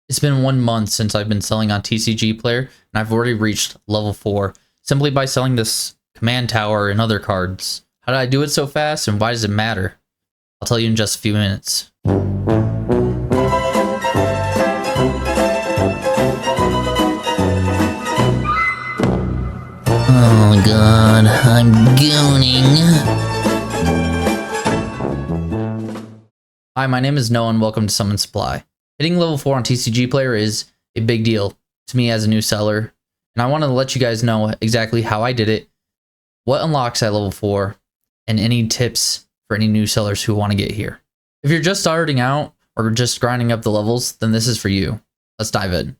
It's been 1 month since I've been selling on TCGPlayer, and I've already reached level 4 simply by selling this command tower and other cards. How did I do it so fast, and why does it matter? I'll tell you in just a few minutes. Oh god, I'm gooning. Hi, my name is Noah and welcome to Summon Supply. Hitting level 4 on TCGPlayer is a big deal to me as a new seller, and I want to let you guys know exactly how I did it, what unlocks at level 4, and any tips for any new sellers who want to get here. If you're just starting out or just grinding up the levels, then this is for you. Let's dive in.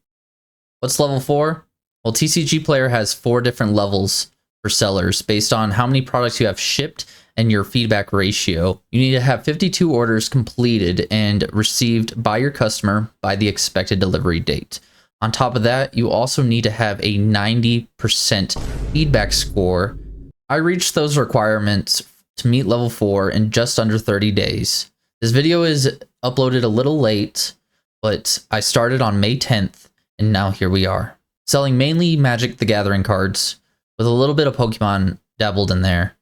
What's level 4? Well, TCGPlayer has 4 different levels for sellers based on how many products you have shipped and your feedback ratio. You need to have 52 orders completed and received by your customer by the expected delivery date. On top of that, you also need to have a 90% feedback score. I reached those requirements to meet level 4 in just under 30 days. This video is uploaded a little late, but I started on May 10th, and now here we are. Selling mainly Magic the Gathering cards, with a little bit of Pokemon dabbled in there.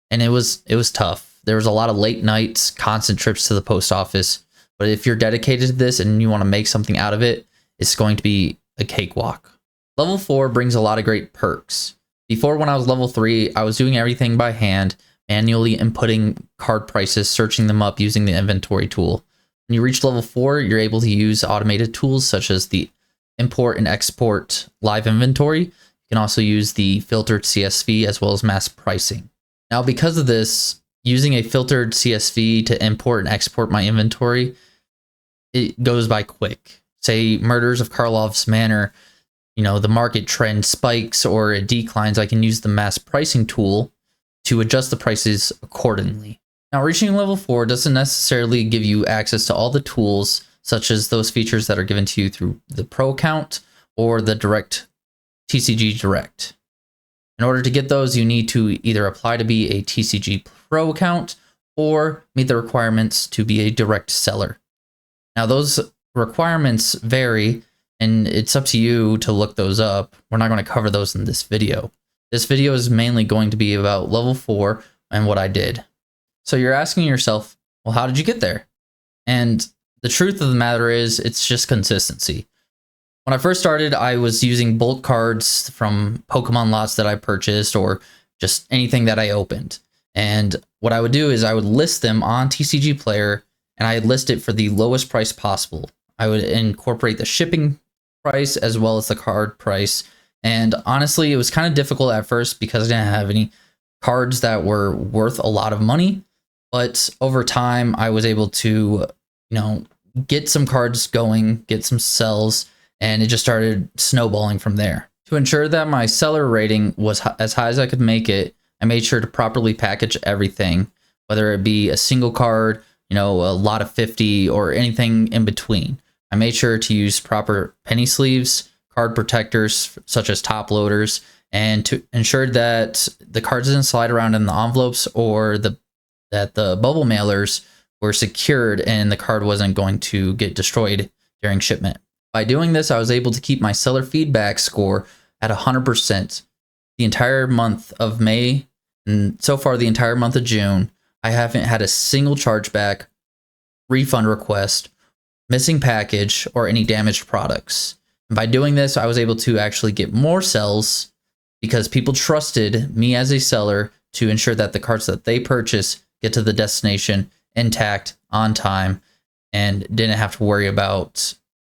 And it was tough. There was a lot of late nights, constant trips to the post office. But if you're dedicated to this and you want to make something out of it, it's going to be a cakewalk. Level 4 brings a lot of great perks. Before, when I was level 3, I was doing everything by hand, manually inputting card prices, searching them up using the inventory tool. When you reach level 4, you're able to use automated tools such as the import and export live inventory. You can also use the filtered CSV as well as mass pricing. Now, because of this, using a filtered CSV to import and export my inventory, it goes by quick. Say Murders of Karlov's Manor, the market trend spikes or it declines, I can use the mass pricing tool to adjust the prices accordingly. Now, reaching level 4 doesn't necessarily give you access to all the tools, such as those features that are given to you through the Pro account or the Direct TCG Direct. In order to get those, you need to either apply to be a TCG Pro account or meet the requirements to be a direct seller. Now, those requirements vary, and it's up to you to look those up. We're not going to cover those in this video. This video is mainly going to be about level 4 and what I did. So you're asking yourself, well, how did you get there? And the truth of the matter is, it's just consistency. When I first started, I was using bulk cards from Pokemon lots that I purchased or just anything that I opened. And what I would do is I would list them on TCGPlayer, and I'd list it for the lowest price possible. I would incorporate the shipping price as well as the card price. And honestly, it was kind of difficult at first because I didn't have any cards that were worth a lot of money. But over time, I was able to, get some cards going, get some sells, and it just started snowballing from there. To ensure that my seller rating was as high as I could make it, I made sure to properly package everything, whether it be a single card, a lot of 50, or anything in between. I made sure to use proper penny sleeves, card protectors such as top loaders, and to ensure that the cards didn't slide around in the envelopes or that the bubble mailers were secured and the card wasn't going to get destroyed during shipment. By doing this, I was able to keep my seller feedback score at 100% the entire month of May, and so far the entire month of June. I haven't had a single chargeback, refund request, missing package, or any damaged products. And by doing this, I was able to actually get more sells because people trusted me as a seller to ensure that the cards that they purchase get to the destination intact, on time, and didn't have to worry about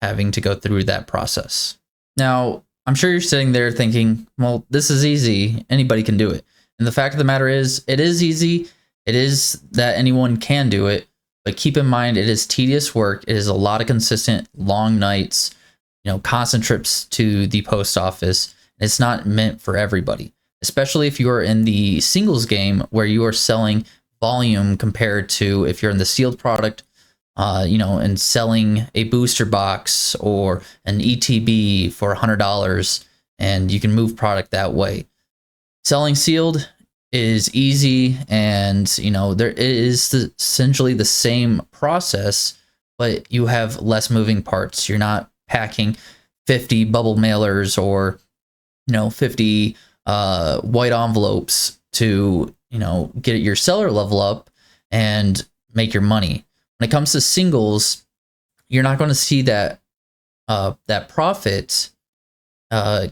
having to go through that process. Now, I'm sure you're sitting there thinking, well, this is easy. Anybody can do it. And the fact of the matter is, it is easy. It is that anyone can do it. But keep in mind, it is tedious work. It is a lot of consistent long nights, constant trips to the post office. It's not meant for everybody, especially if you are in the singles game where you are selling volume compared to if you're in the sealed product, and selling a booster box or an ETB for $100, and you can move product that way. Selling sealed is easy, and there is essentially the same process, but you have less moving parts. You're not packing 50 bubble mailers or 50 white envelopes to get your seller level up and make your money. When it comes to singles, you're not going to see that profit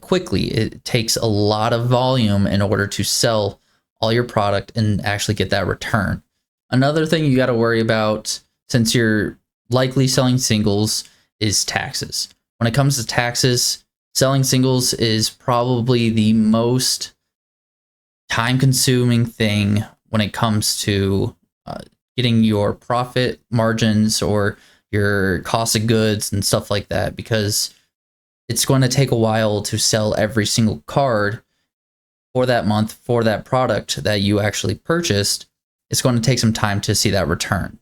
quickly. It takes a lot of volume in order to sell all your product and actually get that return. Another thing you got to worry about, since you're likely selling singles, is taxes. When it comes to taxes, selling singles is probably the most time-consuming thing when it comes to getting your profit margins or your cost of goods and stuff like that, because it's going to take a while to sell every single card for that month for that product that you actually purchased. It's going to take some time to see that return.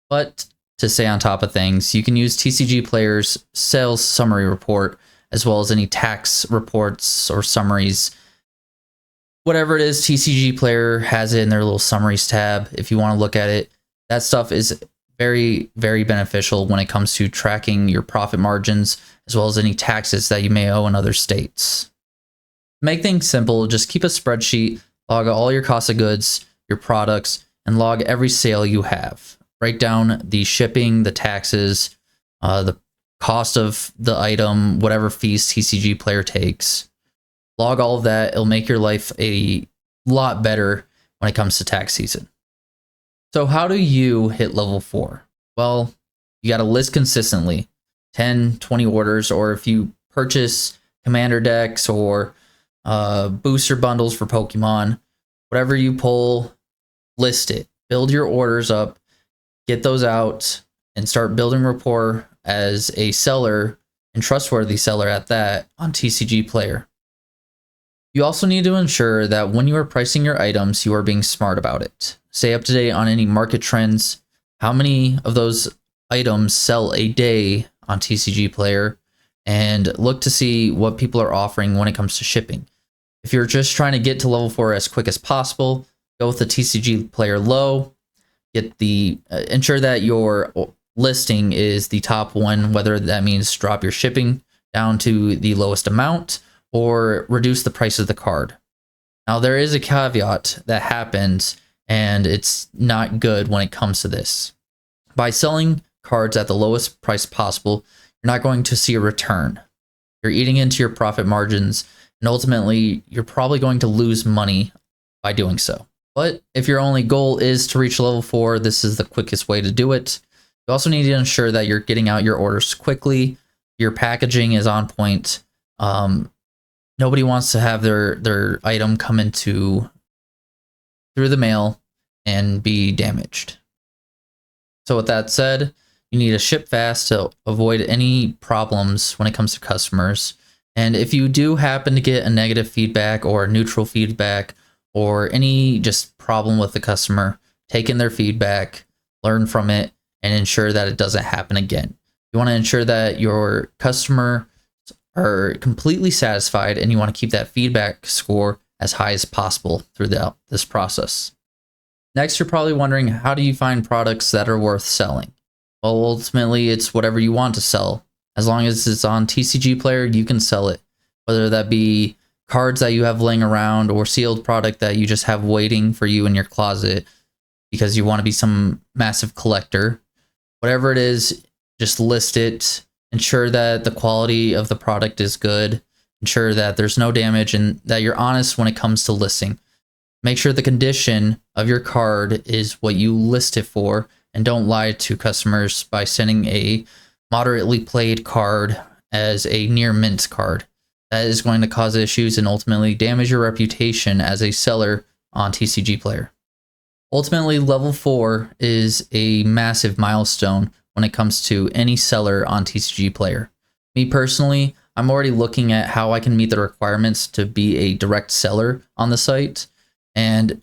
But to stay on top of things, you can use TCGPlayer's sales summary report, as well as any tax reports or summaries. Whatever it is, TCGPlayer has it in their little summaries tab. If you want to look at it, that stuff is very, very beneficial when it comes to tracking your profit margins, as well as any taxes that you may owe in other states. To make things simple, just keep a spreadsheet, log all your cost of goods, your products, and log every sale you have. Write down the shipping, the taxes, the cost of the item, whatever fees TCGPlayer takes. Log all of that. It'll make your life a lot better when it comes to tax season. So how do you hit level 4? Well, you got to list consistently, 10, 20 orders, or if you purchase commander decks or booster bundles for Pokemon, whatever you pull, list it. Build your orders up, get those out, and start building rapport as a seller, and trustworthy seller at that, on TCGPlayer. You also need to ensure that when you are pricing your items, you are being smart about it. Stay up to date on any market trends, how many of those items sell a day on TCGPlayer, and look to see what people are offering when it comes to shipping. If you're just trying to get to level 4 as quick as possible, go with the TCGPlayer low. Get the ensure that your listing is the top one, whether that means drop your shipping down to the lowest amount or reduce the price of the card. Now, there is a caveat that happens, and it's not good when it comes to this. By selling cards at the lowest price possible, you're not going to see a return. You're eating into your profit margins, and ultimately, you're probably going to lose money by doing so. But if your only goal is to reach level 4, this is the quickest way to do it. You also need to ensure that you're getting out your orders quickly. Your packaging is on point. Nobody wants to have their item come through the mail and be damaged. So with that said, you need to ship fast to avoid any problems when it comes to customers. And if you do happen to get a negative feedback or neutral feedback or any just problem with the customer, take in their feedback, learn from it, and ensure that it doesn't happen again. You want to ensure that your customer are completely satisfied, and you want to keep that feedback score as high as possible throughout this process. Next, you're probably wondering, how do you find products that are worth selling? Well, ultimately, it's whatever you want to sell. As long as it's on TCGPlayer, you can sell it. Whether that be cards that you have laying around or sealed product that you just have waiting for you in your closet because you want to be some massive collector. Whatever it is, just list it. Ensure that the quality of the product is good. Ensure that there's no damage and that you're honest when it comes to listing. Make sure the condition of your card is what you list it for, and don't lie to customers by sending a moderately played card as a near mint card. That is going to cause issues and ultimately damage your reputation as a seller on TCGPlayer. Ultimately, level 4 is a massive milestone when it comes to any seller on TCGPlayer. Me personally, I'm already looking at how I can meet the requirements to be a direct seller on the site, and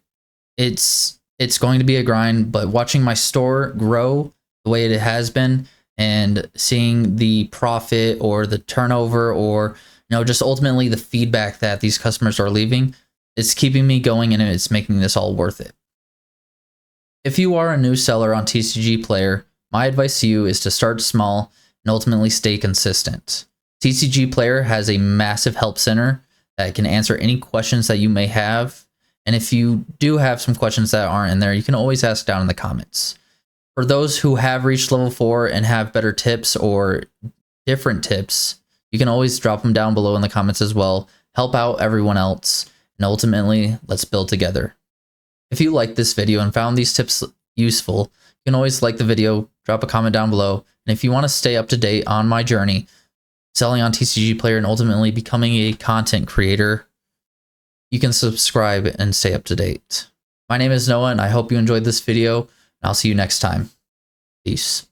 it's going to be a grind, but watching my store grow the way it has been and seeing the profit or the turnover or just ultimately the feedback that these customers are leaving, it's keeping me going and it's making this all worth it. If you are a new seller on TCGPlayer, my advice to you is to start small and ultimately stay consistent. TCGPlayer has a massive help center that can answer any questions that you may have. And if you do have some questions that aren't in there, you can always ask down in the comments. For those who have reached level 4 and have better tips or different tips, you can always drop them down below in the comments as well. Help out everyone else, and ultimately, let's build together. If you liked this video and found these tips useful, you can always like the video, drop a comment down below, and if you want to stay up to date on my journey, selling on TCGPlayer and ultimately becoming a content creator, you can subscribe and stay up to date. My name is Noah, and I hope you enjoyed this video, and I'll see you next time. Peace.